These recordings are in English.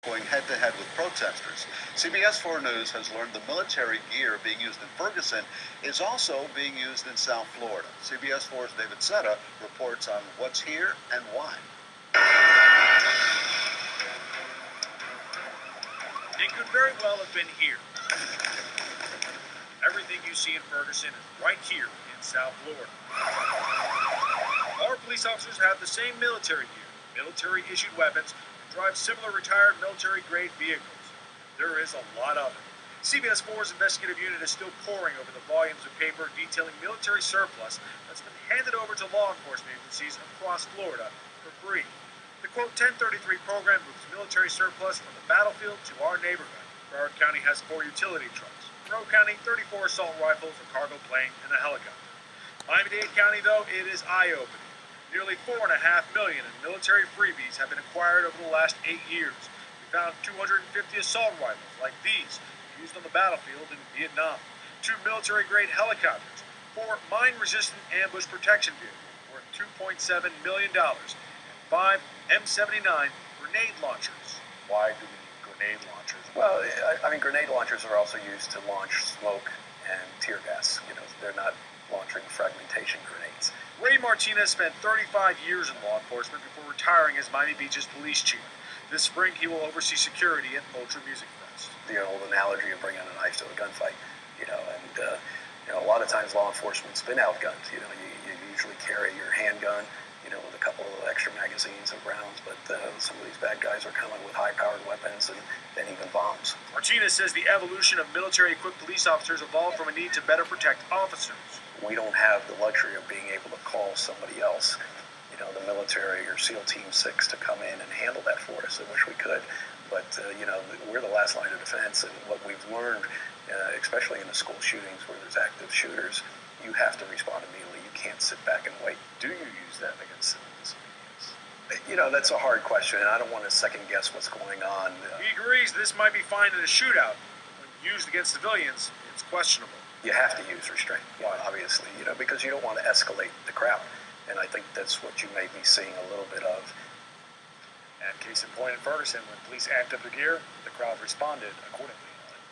going head-to-head with protesters. CBS 4 News has learned the military gear being used in Ferguson is also being used in South Florida. CBS 4's David Seta reports on what's here and why. It could very well have been here. Everything you see in Ferguson is right here in South Florida. Our police officers have the same military gear, military-issued weapons, and drive similar retired military-grade vehicles. There is a lot of it. CBS 4's investigative unit is still poring over the volumes of paper detailing military surplus that's been handed over to law enforcement agencies across Florida for free. The quote 1033 program moves military surplus from the battlefield to our neighborhood. Broward County has 4 utility trucks. Monroe County, 34 assault rifles, a cargo plane, and a helicopter. Miami-Dade County, though, it is eye-opening. Nearly $4.5 million in military freebies have been acquired over the last 8 years. We found 250 assault rifles like these used on the battlefield in Vietnam, 2 military-grade helicopters, 4 mine-resistant ambush protection vehicles worth $2.7 million, and 5 M79 grenade launchers. Why do we need grenade launchers? Well, I mean, grenade launchers are also used to launch smoke and tear gas. You know, they're not launching fragmentation grenades. Ray Martinez spent 35 years in law enforcement before retiring as Miami Beach's police chief. This spring, he will oversee security at Ultra Music Fest. The old analogy of bringing a knife to a gunfight, and a lot of times law enforcement spin out guns. You usually carry your handgun, with a couple of extra magazines of rounds, but some of these bad guys are coming with high-powered weapons and then even bombs. Martinez says the evolution of military-equipped police officers evolved from a need to better protect officers. We don't have the luxury of being able to call somebody else, the military or SEAL Team 6 to come in and handle that for us. I wish we could, but we're the last line of defense, and what we've learned, especially in the school shootings where there's active shooters, you have to respond immediately. You can't sit back and wait. Do you use that against civil disobedience? That's a hard question, and I don't want to second guess what's going on. He agrees this might be fine in a shootout. When used against civilians, it's questionable. You have to use restraint, obviously, because you don't want to escalate the crowd. And I think that's what you may be seeing a little bit of. And case in point in Ferguson, when police amped up the gear, the crowd responded accordingly.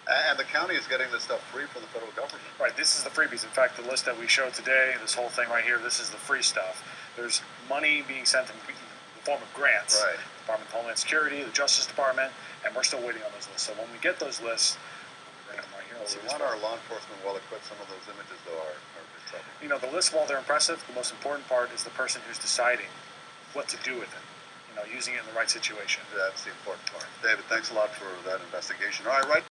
And the county is getting this stuff free from the federal government. Right, this is the freebies. In fact, the list that we showed today, this whole thing right here, this is the free stuff. There's money being sent in the form of grants. Right. Department of Homeland Security, the Justice Department, and we're still waiting on those lists. So when we get those lists, we'll bring them right here. Well, we want our law enforcement well-equipped. Some of those images, though, are in trouble. The lists, while they're impressive, the most important part is the person who's deciding what to do with it. Using it in the right situation. That's the important part. David, thanks a lot for that investigation. All right, right.